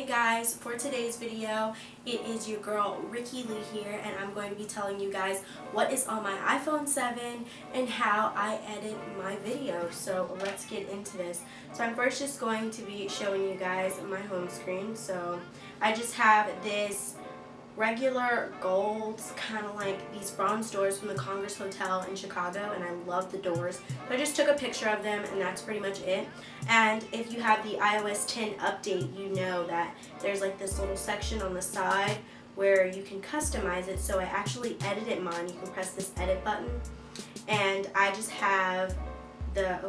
Hey guys, for today's video, it is your girl Rikki here, and I'm going to be telling you guys what is on my iPhone 7 and how I edit my videos. So let's get into this. So I'm first just going to be showing you guys my home screen. So I just have this regular gold, kind of like these bronze doors from the Congress Hotel in Chicago, and I love the doors. So I just took a picture of them, and that's pretty much it. And if you have the iOS 10 update, you know that there's like this little section on the side where you can customize it. So I actually edited mine. You can press this edit button, and I just have the,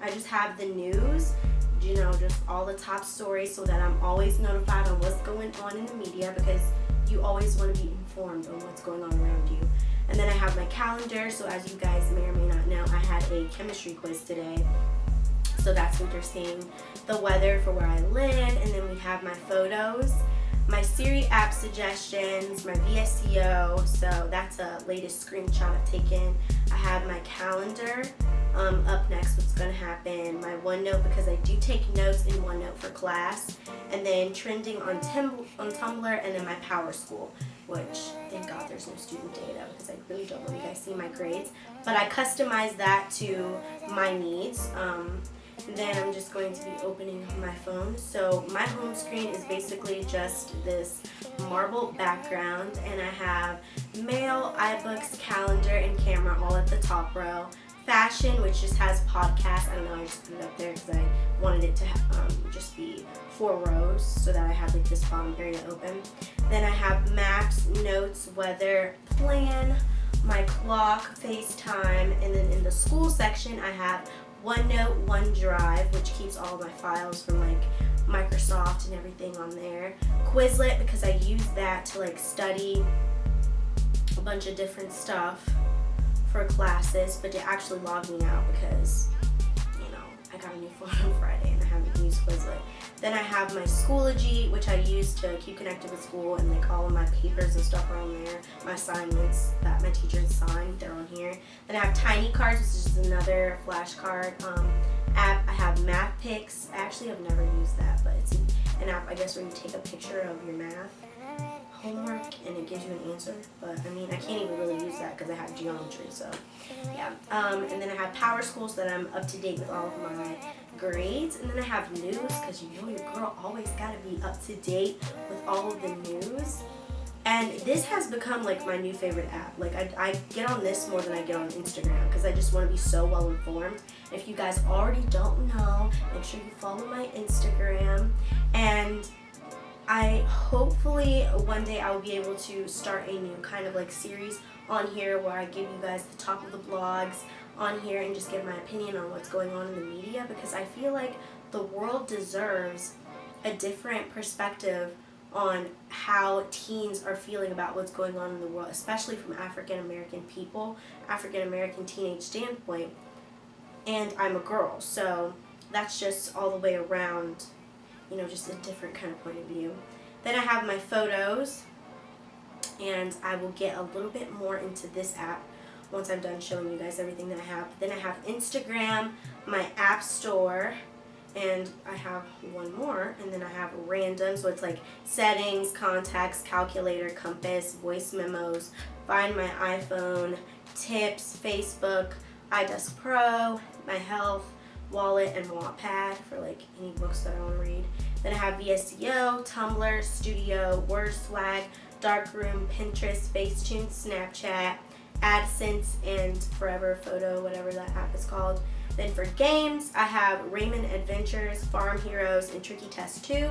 I just have the news, you know, just all the top stories, so that I'm always notified on what's going on in the media, because you always want to be informed on what's going on around you. And then I have my calendar, so as you guys may or may not know, I had a chemistry quiz today, so that's what you're seeing. The weather for where I live, and then we have my photos, my Siri app suggestions, my VSCO, so that's a latest screenshot I've taken. I have my calendar, up next what's going to happen, my OneNote, because I do take notes in OneNote for class, and then trending on Tumblr, and then my Power School, which thank God there's no student data, because I really don't want you guys to see my grades, but I customize that to my needs. Then I'm just going to be opening my phone. So my home screen is basically just this marble background, and I have mail, iBooks, calendar, and camera all at the top row. Fashion, which just has podcasts. I don't know, I just put it up there because I wanted it to just be 4 rows so that I have like this bottom area open. Then I have maps, notes, weather, plan, my clock, FaceTime, and then in the school section I have OneNote, OneDrive, which keeps all of my files from like Microsoft and everything on there. Quizlet, because I use that to like study a bunch of different stuff for classes, but it actually logged me out because, you know, I got a new phone on Friday and I haven't used Quizlet. Then I have my Schoology, which I use to keep connected with school, and like all of my papers and stuff are on there. My assignments that my teachers signed, they're on here. Then I have Tiny Cards, which is another flashcard app. I have Math Picks. I actually have never used that, but it's an app, I guess, where you take a picture of your math homework and it gives you an answer, but I mean, I can't even really use that because I have geometry, so yeah. And then I have Power School, so that I'm up to date with all of my grades. And then I have news, because you know your girl always got to be up to date with all of the news. And this has become like my new favorite app. Like I get on this more than I get on Instagram, because I just want to be so well informed. If you guys already don't know, make sure you follow my Instagram, and I hopefully one day I will be able to start a new kind of like series on here where I give you guys the top of the blogs on here and just give my opinion on what's going on in the media, because I feel like the world deserves a different perspective on how teens are feeling about what's going on in the world, especially from African American people, African American teenage standpoint. And I'm a girl, so that's just all the way around, you know, just a different kind of point of view. Then I have my photos, and I will get a little bit more into this app once I'm done showing you guys everything that I have. Then I have Instagram, my app store, and I have one more, and then I have random, so it's like settings, contacts, calculator, compass, voice memos, find my iPhone, tips, Facebook, iDesk Pro, my health, wallet, and Wattpad for like any books that I want to read. Then I have VSCO, Tumblr, Studio, Word Swag, Darkroom, Pinterest, Facetune, Snapchat, AdSense, and Forever Photo, whatever that app is called. Then for games, I have Raymond Adventures, Farm Heroes, and Tricky Test 2.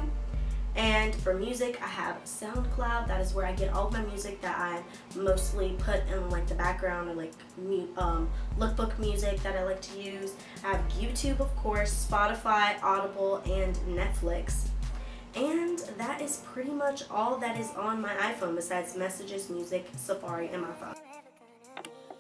And for music, I have SoundCloud. That is where I get all of my music that I mostly put in like the background, or like lookbook music that I like to use. I have YouTube, of course, Spotify, Audible, and Netflix. And that is pretty much all that is on my iPhone besides messages, music, Safari, and my phone.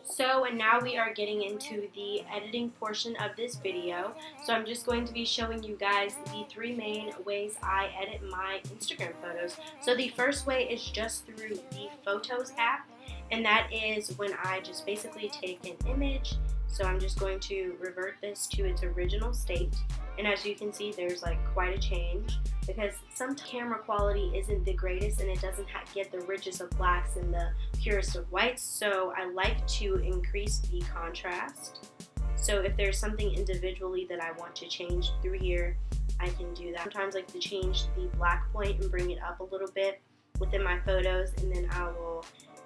So, and now we are getting into the editing portion of this video. So I'm just going to be showing you guys the 3 main ways I edit my Instagram photos. So the first way is just through the Photos app, and that is when I just basically take an image. So I'm just going to revert this to its original state, and as you can see, there's like quite a change. because some camera quality isn't the greatest and it doesn't get the richest of blacks and the purest of whites, so I like to increase the contrast. So if there's something individually that I want to change through here, I can do that. Sometimes I like to change the black point and bring it up a little bit within my photos, and then I will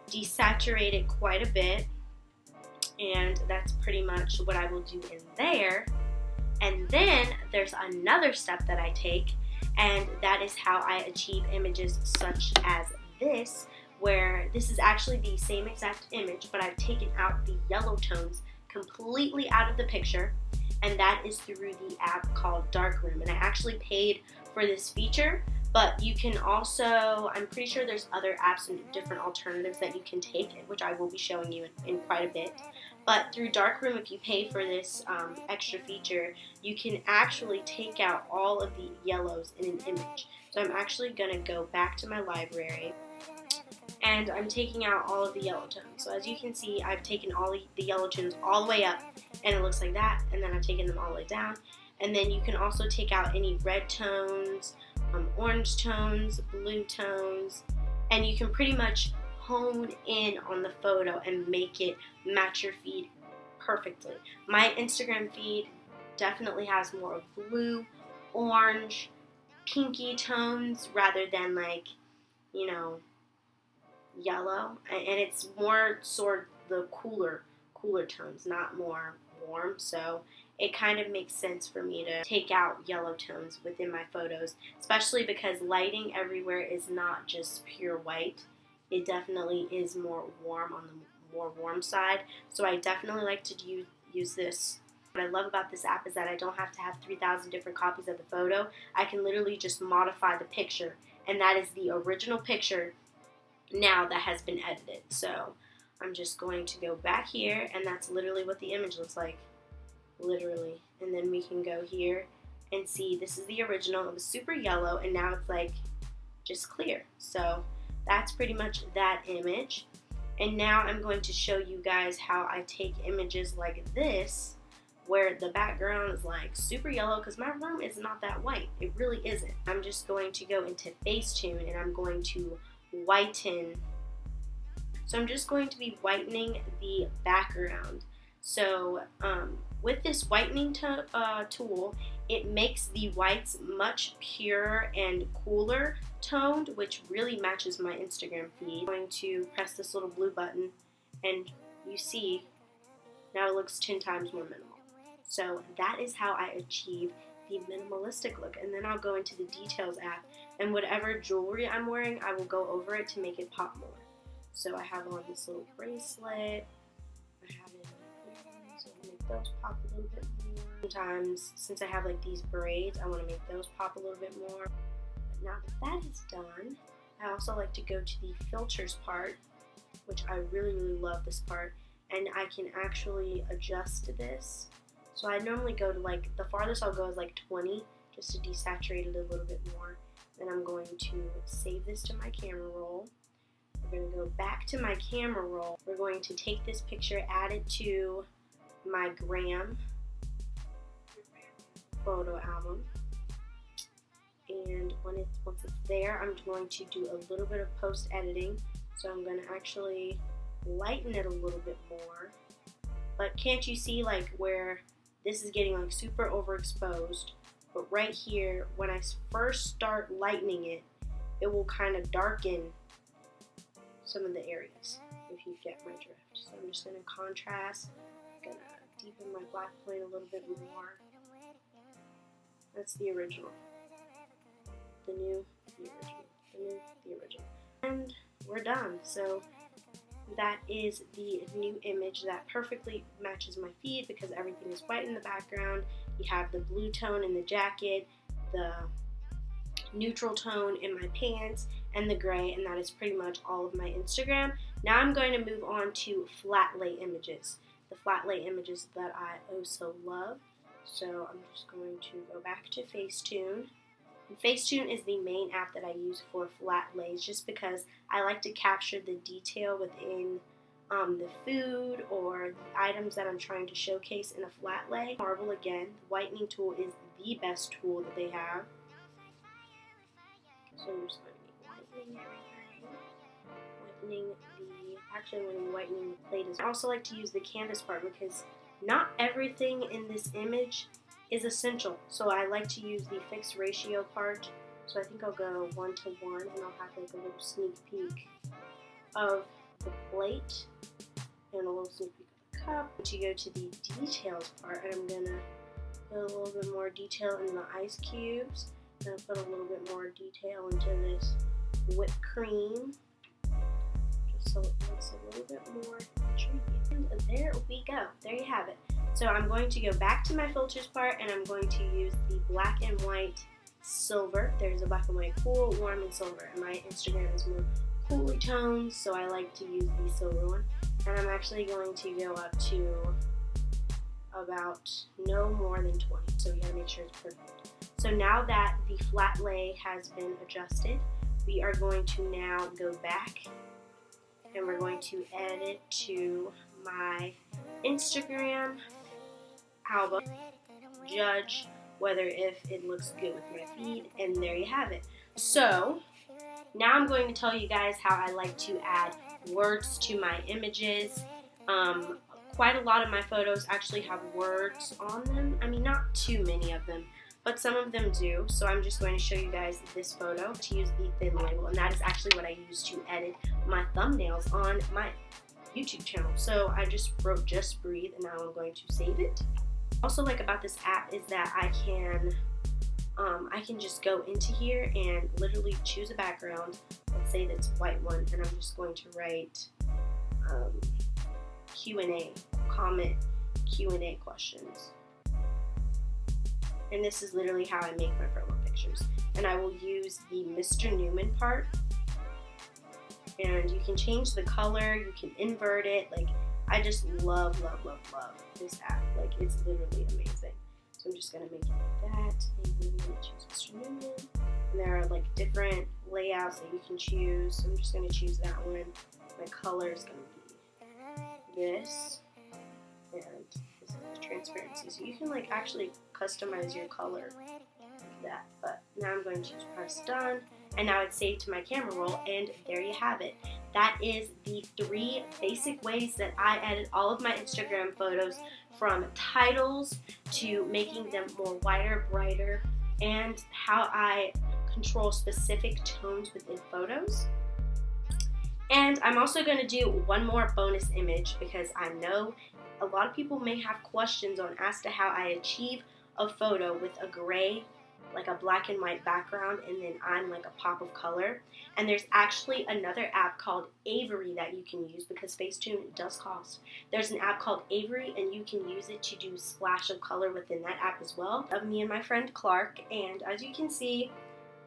desaturate it quite a bit, and that's pretty much what I will do in there. And then there's another step that I take, and that is how I achieve images such as this, where this is actually the same exact image, but I've taken out the yellow tones completely out of the picture, and that is through the app called Darkroom. And I actually paid for this feature, but you can also, I'm pretty sure there's other apps and different alternatives that you can take, which I will be showing you in quite a bit. But through Darkroom, if you pay for this extra feature, you can actually take out all of the yellows in an image. So I'm actually going to go back to my library, and I'm taking out all of the yellow tones. So as you can see, I've taken all the yellow tones all the way up, and it looks like that, and then I've taken them all the way down. And then you can also take out any red tones, orange tones, blue tones, and you can pretty much hone in on the photo and make it match your feed perfectly. My Instagram feed definitely has more of blue, orange, pinky tones rather than like, you know, yellow, and it's more sort of the cooler tones, not more warm, so it kind of makes sense for me to take out yellow tones within my photos, especially because lighting everywhere is not just pure white. It definitely is more warm, on the more warm side, so I definitely like to use this. What I love about this app is that I don't have to have 3,000 different copies of the photo. I can literally just modify the picture, and that is the original picture now that has been edited. So I'm just going to go back here, and that's literally what the image looks like, literally. And then we can go here and see this is the original. It was super yellow, and now it's like just clear. So that's pretty much that image. And now I'm going to show you guys how I take images like this, where the background is like super yellow, because my room is not that white. It really isn't. I'm just going to go into Facetune, and I'm going to whiten. So I'm just going to be whitening the background. So with this whitening tool, it makes the whites much purer and cooler toned, which really matches my Instagram feed. I'm going to press this little blue button, and you see now it looks 10 times more minimal. So that is how I achieve the minimalistic look. And then I'll go into the details app, and whatever jewelry I'm wearing, I will go over it to make it pop more. So I have on this little bracelet, I have it in, so I'll make those pop a little bit more. Sometimes, since I have like these braids, I want to make those pop a little bit more. But now that that is done, I also like to go to the filters part, which I really love this part, and I can actually adjust this. So I normally go to like, the farthest I'll go is like 20, just to desaturate it a little bit more. Then I'm going to save this to my camera roll. We're going to go back to my camera roll. We're going to take this picture, add it to my Gram photo album. And once it's there, I'm going to do a little bit of post editing. So I'm going to actually lighten it a little bit more. But can't you see like where this is getting like super overexposed? But right here, when I first start lightening it, it will kind of darken some of the areas, if you get my drift. So I'm just going to contrast, I'm going to deepen my black point a little bit more. That's the original. The new, the original. The new, the original. And we're done. So that is the new image that perfectly matches my feed, because everything is white in the background. You have the blue tone in the jacket, the neutral tone in my pants, and the gray, and that is pretty much all of my Instagram. Now I'm going to move on to Flatlight images, the Flatlight images that I oh so love. So I'm just going to go back to Facetune. And Facetune is the main app that I use for flat lays, just because I like to capture the detail within the food or the items that I'm trying to showcase in a flat lay. Marble again, the whitening tool is the best tool that they have. So I'm just going to be whitening everything. Actually I'm going to be whitening the plate as well. I also like to use the canvas part because not everything in this image is essential. So I like to use the fixed ratio part. So I think I'll go 1 to 1 and I'll have like a little sneak peek of the plate and a little sneak peek of the cup. To go to the details part, and I'm gonna put a little bit more detail in the ice cubes. I'm gonna put a little bit more detail into this whipped cream, just so it looks a little bit more intriguing. And there we go. There you have it. So I'm going to go back to my filters part, and I'm going to use the black and white silver. There's a black and white cool, warm, and silver, and my Instagram is more cooly tones, so I like to use the silver one. And I'm actually going to go up to about no more than 20, so we gotta make sure it's perfect. So now that the flat lay has been adjusted, we are going to now go back and we're going to add it to my Instagram album, judge whether if it looks good with my feed, and there you have it. So now I'm going to tell you guys how I like to add words to my images. Quite a lot of my photos actually have words on them. I mean, not too many of them, but some of them do. So I'm just going to show you guys this photo to use the thin label, and that is actually what I use to edit my thumbnails on my YouTube channel. So I just wrote "Just Breathe," and now I'm going to save it. Also like about this app is that I can just go into here and literally choose a background. Let's say that's a white one, and I'm just going to write Q&A, comment Q&A questions. And this is literally how I make my promo pictures. And I will use the Mr. Newman part. And you can change the color, you can invert it. Like, I just love, love, love, love this app. Like, it's literally amazing. So I'm just gonna make it like that. And I'm gonna choose Mr. Newman. And there are like different layouts that you can choose. So I'm just gonna choose that one. My color is gonna be this. And this is the transparency. So you can like actually customize your color like that. But now I'm going to press done. And now it's saved to my camera roll, and there you have it. That is the 3 basic ways that I edit all of my Instagram photos, from titles to making them more whiter, brighter, and how I control specific tones within photos. And I'm also going to do one more bonus image because I know a lot of people may have questions on as to how I achieve a photo with a gray, like a black and white background, and then I'm like a pop of color. And there's actually another app called Aviary that you can use because Facetune does cost. There's an app called Aviary, and you can use it to do splash of color within that app as well. Of me and my friend Clark, and as you can see,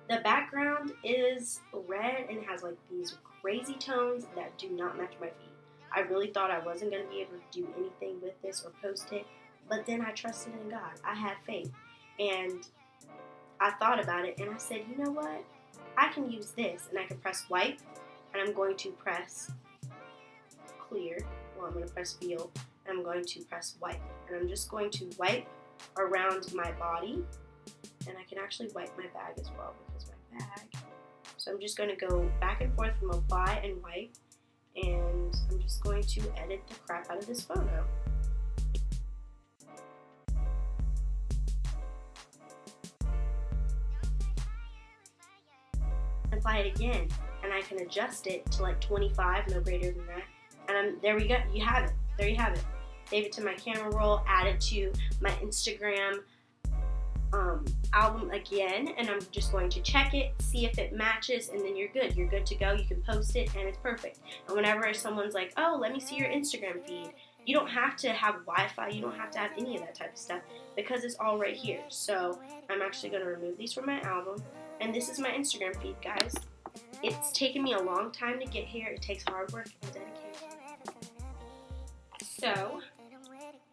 the background is red and has like these crazy tones that do not match my feed. I really thought I wasn't going to be able to do anything with this or post it, but then I trusted in God. I had faith, and I thought about it, and I said, you know what? I can use this, and I can press wipe, and I'm going to press clear. Well, I'm going to press fill, and I'm going to press wipe, and I'm just going to wipe around my body, and I can actually wipe my bag as well because my bag. So I'm just going to go back and forth from apply and wipe, and I'm just going to edit the crap out of this photo. Apply it again, and I can adjust it to like 25, no greater than that. And there we go. You have it. There you have it. Save it to my camera roll. Add it to my Instagram album again, and I'm just going to check it, see if it matches, and then you're good. You're good to go. You can post it, and it's perfect. And whenever someone's like, "Oh, let me see your Instagram feed," you don't have to have Wi-Fi. You don't have to have any of that type of stuff because it's all right here. So I'm actually going to remove these from my album. And this is my Instagram feed, guys. It's taken me a long time to get here. It takes hard work and dedication. So,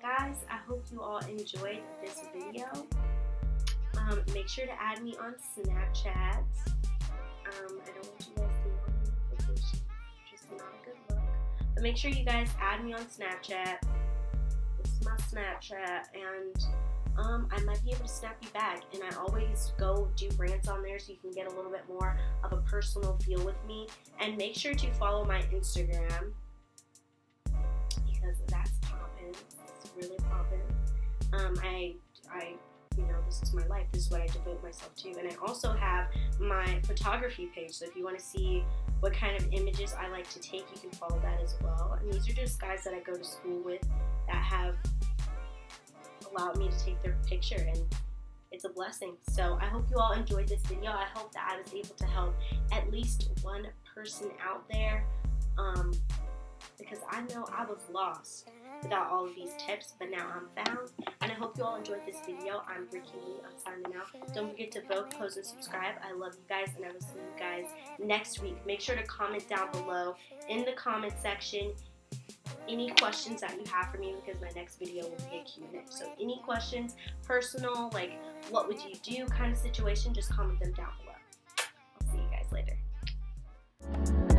guys, I hope you all enjoyed this video. Make sure to add me on Snapchat. I don't want you guys seeing all the notifications. Just not a good look. But make sure you guys add me on Snapchat. This is my Snapchat. And I might be able to snap you back. And I always go do rants on there so you can get a little bit more of a personal feel with me. And make sure to follow my Instagram, because that's popping. It's really popping. You know, this is my life. This is what I devote myself to. And I also have my photography page. So if you want to see what kind of images I like to take, you can follow that as well. And these are just guys that I go to school with that have allowed me to take their picture, and it's a blessing. So I hope you all enjoyed this video. I hope that I was able to help at least one person out there, because I know I was lost without all of these tips, but now I'm found. And I hope you all enjoyed this video. I'm Rikki. I'm signing out. Don't forget to vote, post, and subscribe. I love you guys, and I will see you guys next week. Make sure to comment down below in the comment section any questions that you have for me, because my next video will be a Q&A. So any questions, personal, like what would you do kind of situation, just comment them down below. I'll see you guys later.